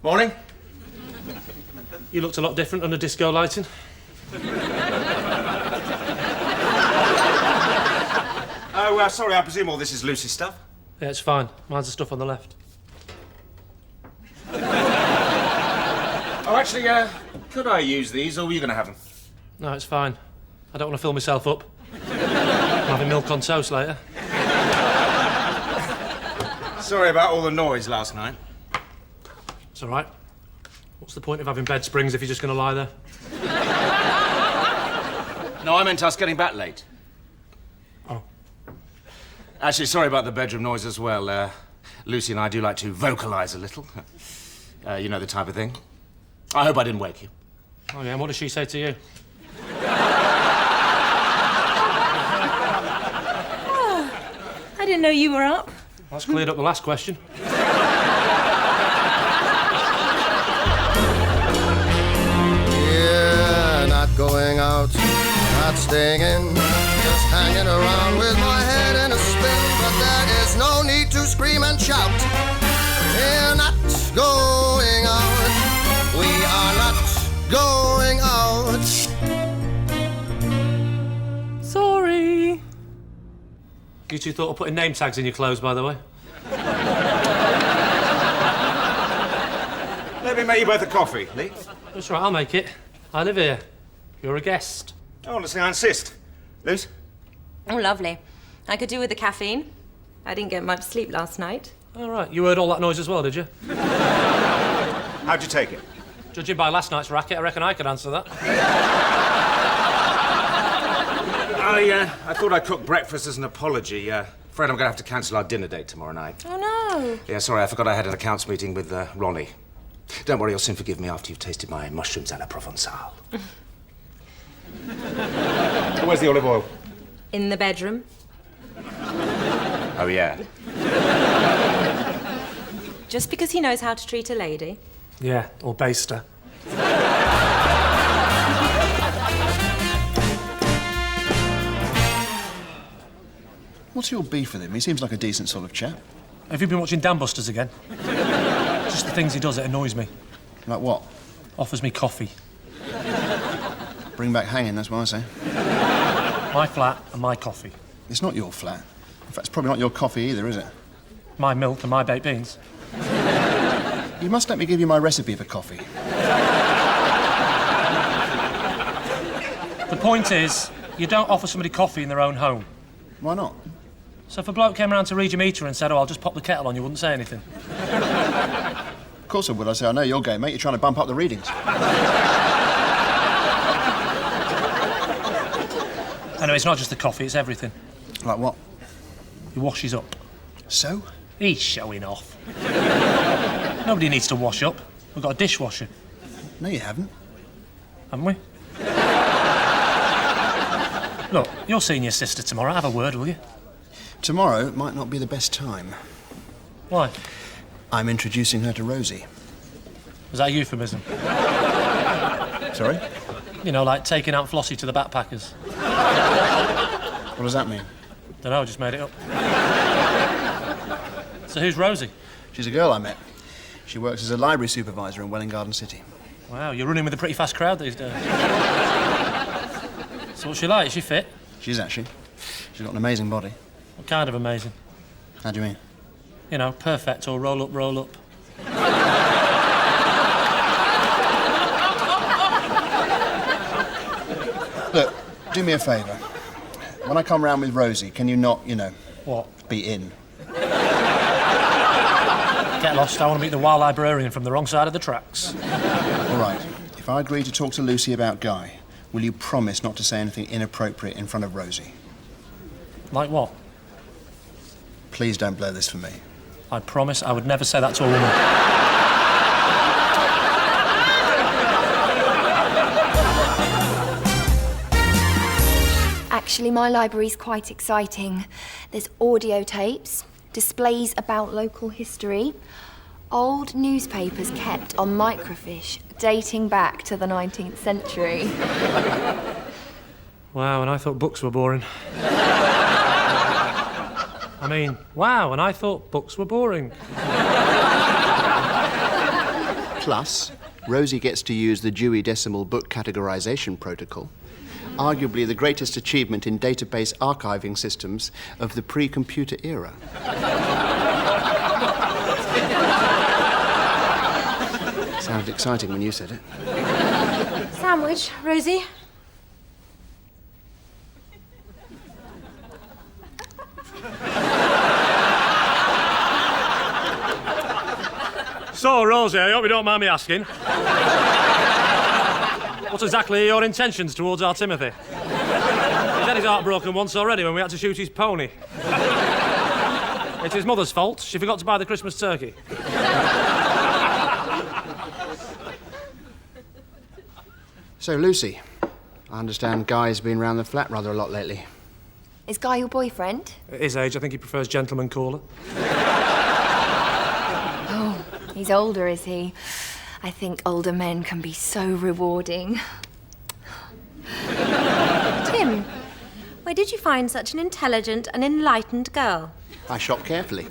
Morning. You looked a lot different under disco lighting. Oh, sorry, I presume all this is Lucy's stuff? Yeah, it's fine. Mine's the stuff on the left. Oh, actually, could I use these, or were you going to have them? No, it's fine. I don't want to fill myself up. I'm having milk on toast later. Sorry about all the noise last night. It's all right. What's the point of having bed springs if you're just going to lie there? No, I meant us getting back late. Oh. Actually, sorry about the bedroom noise as well. Lucy and I do like to vocalise a little. You know the type of thing. I hope I didn't wake you. Oh, yeah, and what does she say to you? Oh, I didn't know you were up. That's cleared up the last question. Yeah, not going out, not staying in, just hanging around with my head in a spin. But there is no need to scream and shout. We're not going out. We are not going out. Sorry. You two thought of putting name tags in your clothes, by the way? Let me make you both a coffee, Lee. That's right, I'll make it. I live here. You're a guest. Honestly, I insist. Luce? Oh, lovely. I could do with the caffeine. I didn't get much sleep last night. All right, you heard all that noise as well, did you? How'd you take it? Judging by last night's racket, I reckon I could answer that. I thought I'd cook breakfast as an apology. Afraid I'm going to have to cancel our dinner date tomorrow night. Oh, no. Yeah, sorry, I forgot I had an accounts meeting with Ronnie. Don't worry, you'll soon forgive me after you've tasted my mushrooms à la Provençale. Where's the olive oil? In the bedroom. Oh, yeah. Just because he knows how to treat a lady. Yeah, or baste her. What's your beef with him? He seems like a decent sort of chap. Have you been watching Dam Busters again? Just the things he does, it annoys me. Like what? Offers me coffee. Bring back hanging, that's what I say. My flat and my coffee. It's not your flat. In fact, it's probably not your coffee either, is it? My milk and my baked beans. You must let me give you my recipe for coffee. The point is, you don't offer somebody coffee in their own home. Why not? So if a bloke came around to read your meter and said, oh, I'll just pop the kettle on, you wouldn't say anything? Of course I would. I say, I know your game, mate. You're trying to bump up the readings. Anyway, it's not just the coffee, it's everything. Like what? He washes up. So? He's showing off. Nobody needs to wash up. We've got a dishwasher. No, you haven't. Haven't we? Look, you're seeing your sister tomorrow. Have a word, will you? Tomorrow might not be the best time. Why? I'm introducing her to Rosie. Was that a euphemism? Sorry? You know, like taking Aunt Flossie to the backpackers. What does that mean? Dunno, I just made it up. So who's Rosie? She's a girl I met. She works as a library supervisor in Welwyn Garden City. Wow, you're running with a pretty fast crowd these days. So what's she like? Is she fit? She's actually. She's got an amazing body. What kind of amazing? How do you mean? You know, perfect or roll up, roll up. Look, do me a favour. When I come round with Rosie, can you not, you know... What? Be in? Get lost, I want to meet the wild librarian from the wrong side of the tracks. All right. If I agree to talk to Lucy about Guy, will you promise not to say anything inappropriate in front of Rosie? Like what? Please don't blow this for me. I promise I would never say that to a woman. Actually, my library's quite exciting. There's audio tapes, displays about local history, old newspapers kept on microfiche dating back to the 19th century. Wow, and I thought books were boring. I mean, wow, and I thought books were boring. Plus, Rosie gets to use the Dewey Decimal Book Categorization Protocol, arguably the greatest achievement in database archiving systems of the pre-computer era. Sounded exciting when you said it. Sandwich, Rosie. So, Rosie, I hope you don't mind me asking. What exactly are your intentions towards our Timothy? He's had his heart broken once already when we had to shoot his pony. It's his mother's fault. She forgot to buy the Christmas turkey. So, Lucy, I understand Guy's been round the flat rather a lot lately. Is Guy your boyfriend? At his age, I think he prefers gentleman caller. Oh, he's older, is he? I think older men can be so rewarding. Tim, where did you find such an intelligent and enlightened girl? I shop carefully.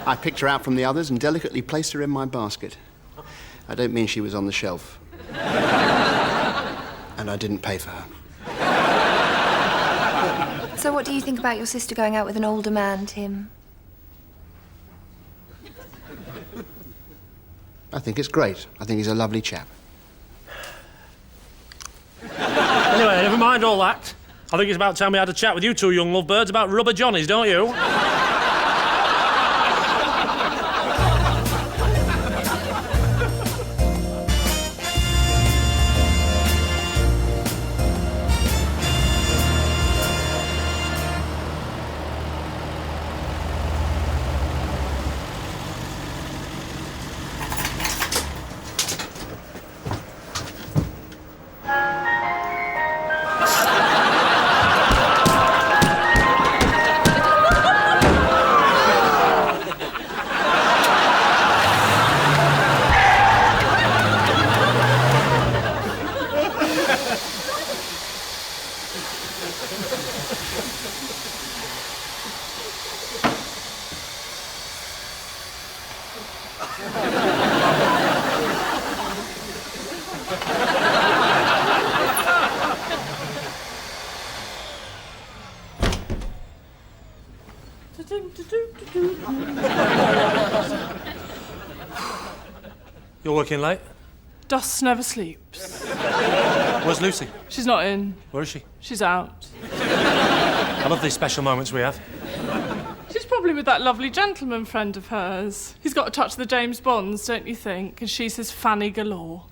I picked her out from the others and delicately placed her in my basket. I don't mean she was on the shelf. And I didn't pay for her. So what do you think about your sister going out with an older man, Tim? I think it's great. I think he's a lovely chap. Anyway, never mind all that. I think it's about time we had a chat with you two young lovebirds about rubber johnnies, don't you? You're working late? Dust never sleeps. Where's Lucy? She's not in. Where is she? She's out. I love these special moments we have. She's probably with that lovely gentleman friend of hers. He's got a touch of the James Bonds, don't you think? And she's his fanny galore.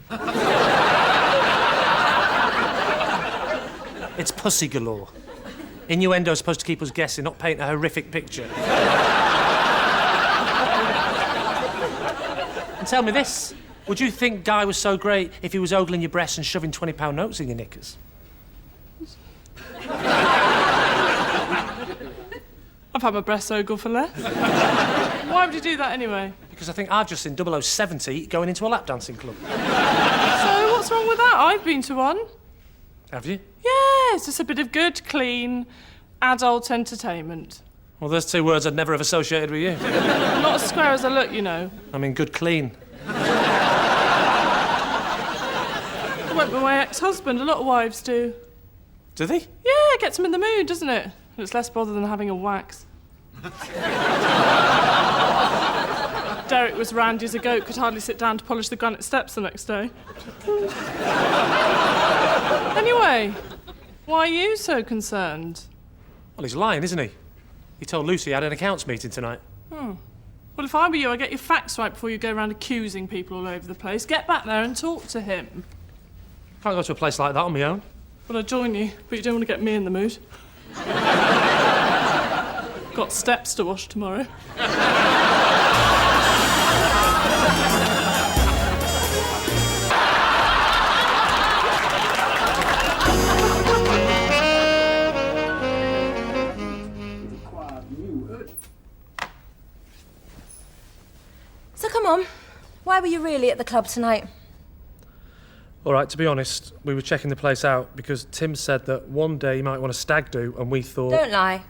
It's pussy galore. Innuendo's supposed to keep us guessing, not paint a horrific picture. And tell me this. Would you think Guy was so great if he was ogling your breasts and shoving £20 notes in your knickers? I've had my breasts ogle for less. Why would you do that anyway? Because I think I've just seen 0070 going into a lap dancing club. So what's wrong with that? I've been to one. Have you? Yeah, it's just a bit of good, clean, adult entertainment. Well, there's two words I'd never have associated with you. I'm not as square as I look, you know. I mean, good, clean. I went with my ex-husband. A lot of wives do. Do they? Yeah, it gets them in the mood, doesn't it? And it's less bother than having a wax. Derek was randy as a goat, could hardly sit down to polish the granite steps the next day. Anyway, why are you so concerned? Well, he's lying, isn't he? He told Lucy he had an accounts meeting tonight. Well, if I were you, I'd get your facts right before you go around accusing people all over the place. Get back there and talk to him. Can't go to a place like that on my own. Well, I'd join you, but you don't want to get me in the mood. Got steps to wash tomorrow. So come on, why were you really at the club tonight? All right, to be honest, we were checking the place out because Tim said that one day he might want a stag do, and we thought... Don't lie.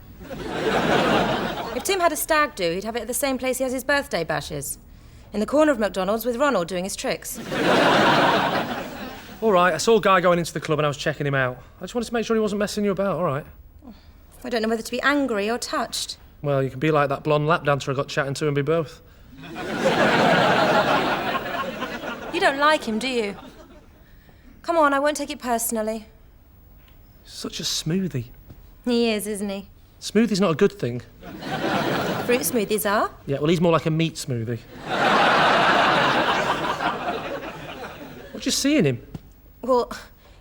If Tim had a stag do, he'd have it at the same place he has his birthday bashes. In the corner of McDonald's with Ronald doing his tricks. All right, I saw a guy going into the club and I was checking him out. I just wanted to make sure he wasn't messing you about, all right? I don't know whether to be angry or touched. Well, you can be like that blonde lap dancer I got chatting to and be both. You don't like him, do you? Come on, I won't take it personally. Such a smoothie. He is, isn't he? Smoothie's not a good thing. Fruit smoothies are. Yeah, well, he's more like a meat smoothie. What do you see in him? Well,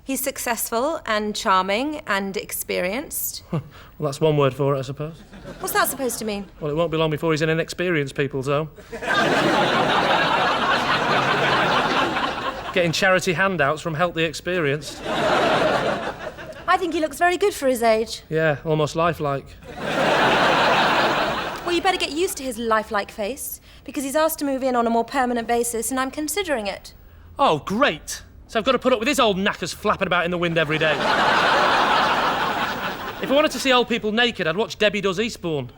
he's successful and charming and experienced. Well, that's one word for it, I suppose. What's that supposed to mean? Well, it won't be long before he's in an experienced people's home. Getting charity handouts from Help the Experienced. I think he looks very good for his age. Yeah, almost lifelike. Well, you better get used to his lifelike face, because he's asked to move in on a more permanent basis, and I'm considering it. Oh, great. So I've got to put up with this old knackers flapping about in the wind every day. If I wanted to see old people naked, I'd watch Debbie Does Eastbourne.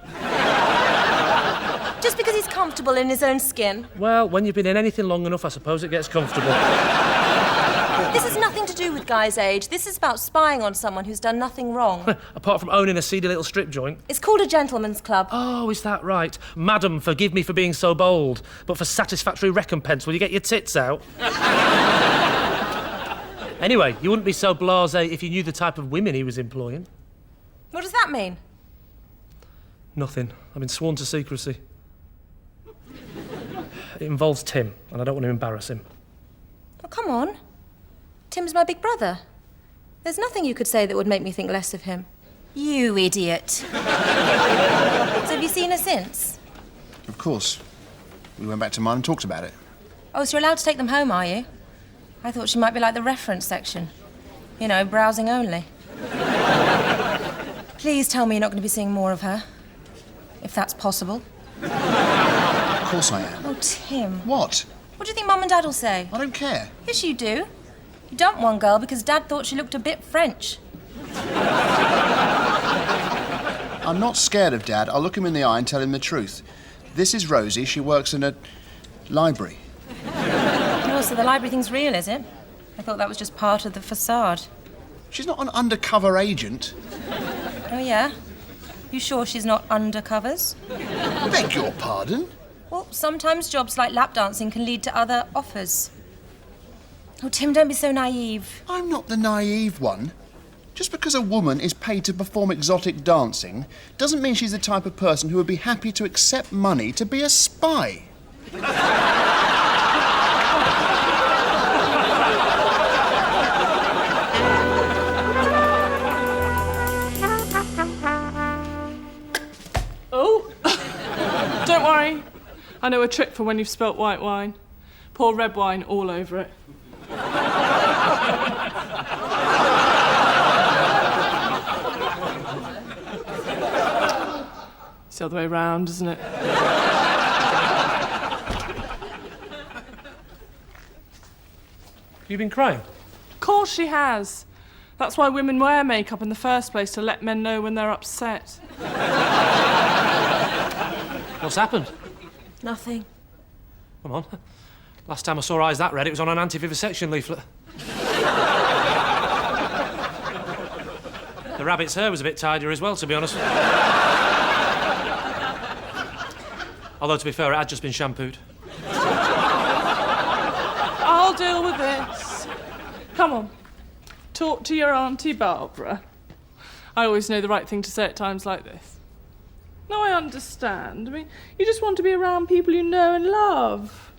Just because he's comfortable in his own skin. Well, when you've been in anything long enough, I suppose it gets comfortable. This has nothing to do with Guy's age. This is about spying on someone who's done nothing wrong. Apart from owning a seedy little strip joint. It's called a gentleman's club. Oh, is that right? Madam, forgive me for being so bold, but for satisfactory recompense, will you get your tits out? Anyway, you wouldn't be so blasé if you knew the type of women he was employing. What does that mean? Nothing. I've been sworn to secrecy. It involves Tim, and I don't want to embarrass him. Oh, come on. Tim's my big brother. There's nothing you could say that would make me think less of him. You idiot. So have you seen her since? Of course. We went back to mine and talked about it. Oh, so you're allowed to take them home, are you? I thought she might be like the reference section. You know, browsing only. Please tell me you're not going to be seeing more of her. If that's possible. Of course I am. Oh, Tim. What? What do you think Mum and Dad will say? I don't care. Yes, you do. You dumped one girl because Dad thought she looked a bit French. I'm not scared of Dad. I'll look him in the eye and tell him the truth. This is Rosie. She works in a library. Oh, so the library thing's real, is it? I thought that was just part of the facade. She's not an undercover agent. Oh, yeah? You sure she's not undercovers? Beg your pardon? Well, sometimes jobs like lap dancing can lead to other offers. Oh, Tim, don't be so naive. I'm not the naive one. Just because a woman is paid to perform exotic dancing doesn't mean she's the type of person who would be happy to accept money to be a spy. Oh, don't worry. I know a trick for when you've spilt white wine. Pour red wine all over it. It's the other way round, isn't it? You been crying? Of course she has. That's why women wear makeup in the first place, to let men know when they're upset. What's happened? Nothing. Come on. Last time I saw eyes that red, it was on an anti-vivisection leaflet. The rabbit's hair was a bit tidier as well, to be honest. Although, to be fair, it had just been shampooed. I'll deal with this. Come on. Talk to your Auntie Barbara. I always know the right thing to say at times like this. No, I understand. I mean, you just want to be around people you know and love.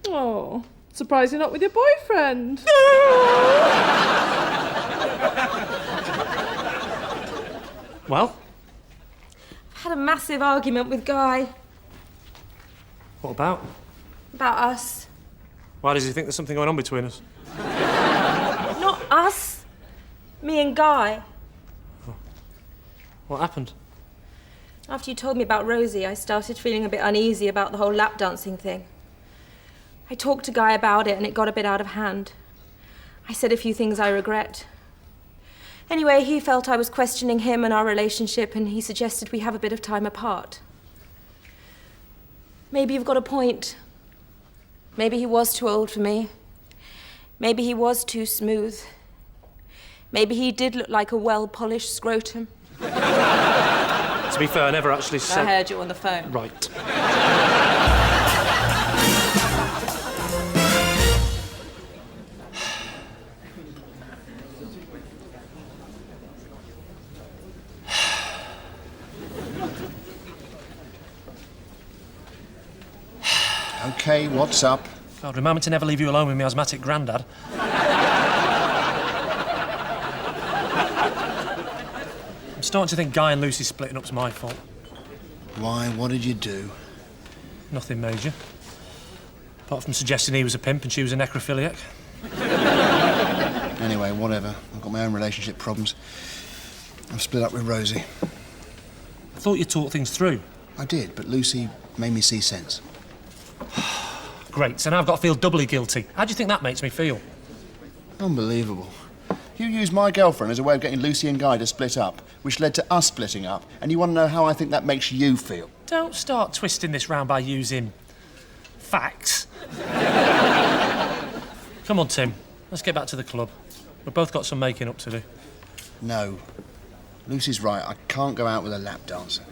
Oh, surprised you're not with your boyfriend. Well? I've had a massive argument with Guy. What about? About us. Why does he think there's something going on between us? Not us. Me and Guy. What happened? After you told me about Rosie, I started feeling a bit uneasy about the whole lap dancing thing. I talked to Guy about it and it got a bit out of hand. I said a few things I regret. Anyway, he felt I was questioning him and our relationship, and he suggested we have a bit of time apart. Maybe you've got a point. Maybe he was too old for me. Maybe he was too smooth. Maybe he did look like a well-polished scrotum. To be fair, I never actually said... I heard you on the phone. Right. Okay, what's up? God, remind me to never leave you alone with my asthmatic granddad. I'm starting to think Guy and Lucy splitting up's my fault. Why, what did you do? Nothing major. Apart from suggesting he was a pimp and she was a necrophiliac. Anyway, whatever. I've got my own relationship problems. I've split up with Rosie. I thought you talked things through. I did, but Lucy made me see sense. Great, so now I've got to feel doubly guilty. How do you think that makes me feel? Unbelievable. You used my girlfriend as a way of getting Lucy and Guy to split up, which led to us splitting up, and you want to know how I think that makes you feel? Don't start twisting this round by using facts. Come on, Tim. Let's get back to the club. We've both got some making up to do. No. Lucy's right. I can't go out with a lap dancer.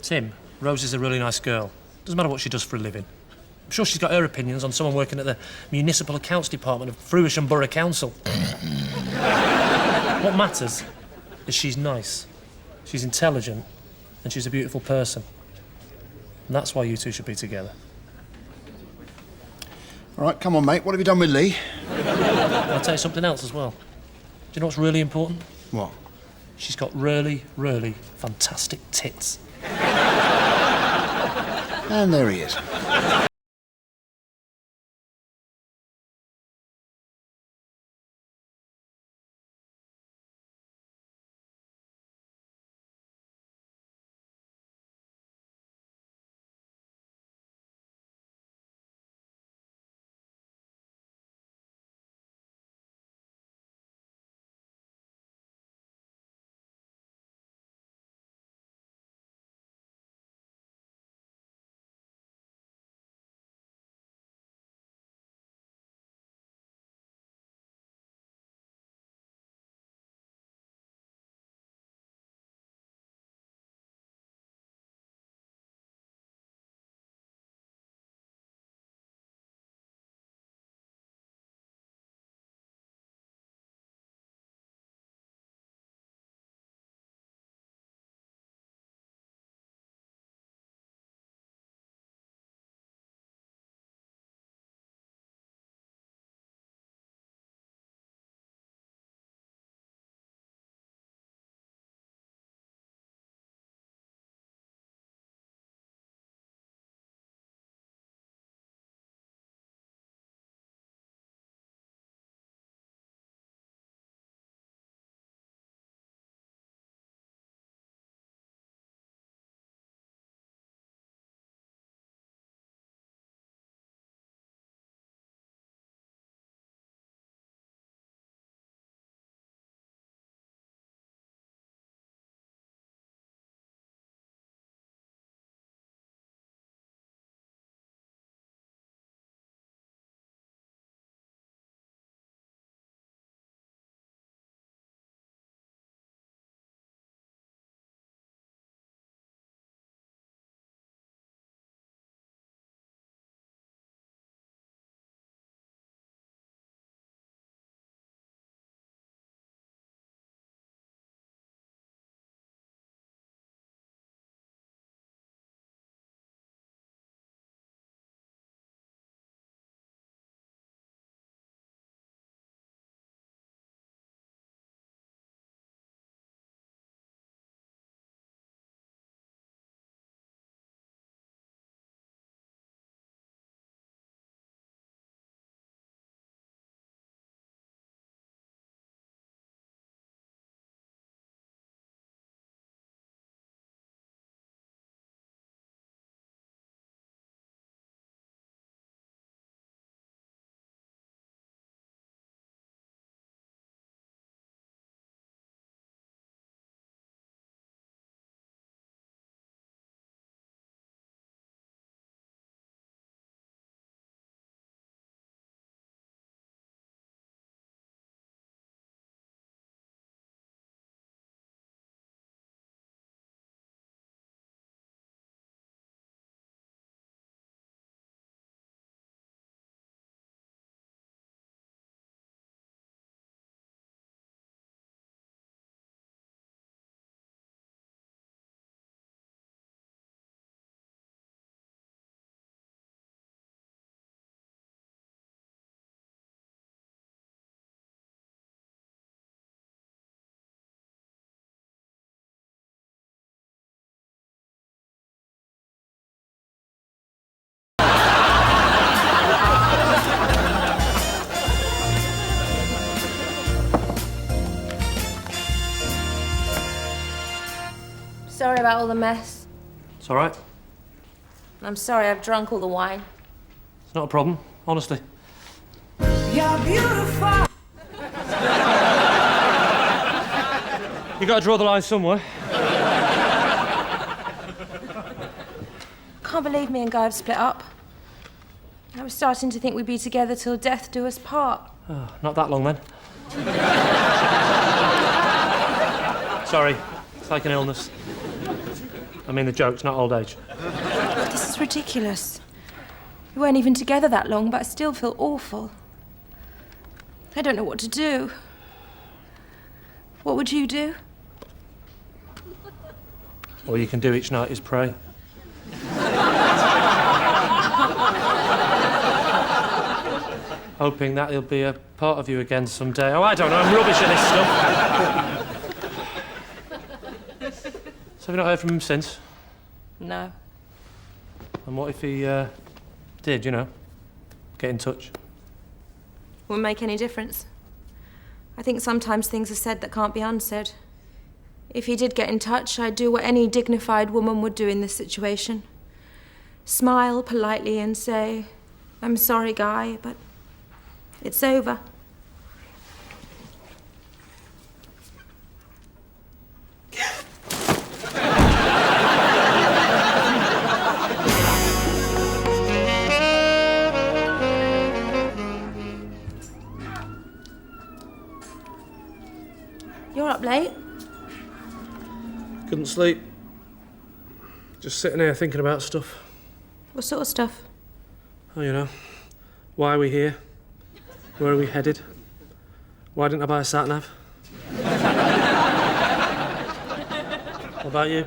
Tim, Rose is a really nice girl. Doesn't matter what she does for a living. I'm sure she's got her opinions on someone working at the Municipal Accounts Department of Frewisham Borough Council. What matters is she's nice, she's intelligent, and she's a beautiful person. And that's why you two should be together. All right, come on, mate. What have you done with Lee? I'll tell you something else as well. Do you know what's really important? What? She's got really, really fantastic tits. And there he is. sorry about all the mess. It's all right. I'm sorry I've drunk all the wine. It's not a problem, honestly. You're beautiful. You got to draw the line somewhere. Can't believe me and Guy have split up. I was starting to think we'd be together till death do us part. Oh, not that long, then. Sorry, it's like an illness. I mean, the joke's not old age. This is ridiculous. We weren't even together that long, but I still feel awful. I don't know what to do. What would you do? All you can do each night is pray. Hoping that he'll be a part of you again someday. Oh, I don't know, I'm rubbish at this stuff. So have you not heard from him since? No. And what if he, did, you know, get in touch? Wouldn't make any difference. I think sometimes things are said that can't be unsaid. If he did get in touch, I'd do what any dignified woman would do in this situation. Smile politely and say, "I'm sorry, Guy, but it's over." You're up late? Couldn't sleep. Just sitting here thinking about stuff. What sort of stuff? Oh, you know, why are we here? Where are we headed? Why didn't I buy a sat-nav? What about you?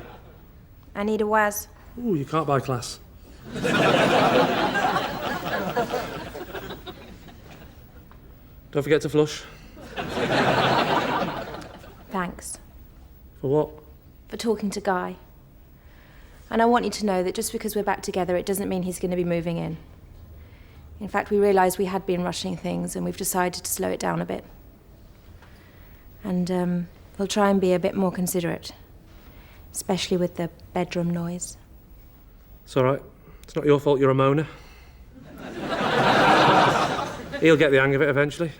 I need a Waz. Ooh, you can't buy class. Don't forget to flush. Thanks For what? for talking to Guy. And I want you to know that just because we're back together, it doesn't mean he's going to be moving in. In fact, we realised we had been rushing things and we've decided to slow it down a bit. And we'll try and be a bit more considerate, especially with the bedroom noise. It's all right. It's not your fault you're a moaner. He'll get the hang of it eventually.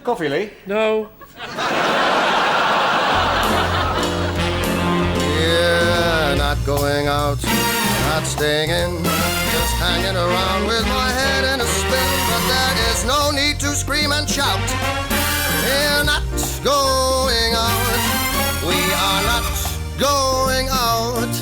Coffee, Lee? No. Yeah, not going out, not staying in, just hanging around with my head in a spin. But there is no need to scream and shout. We're not going out. We are not going out.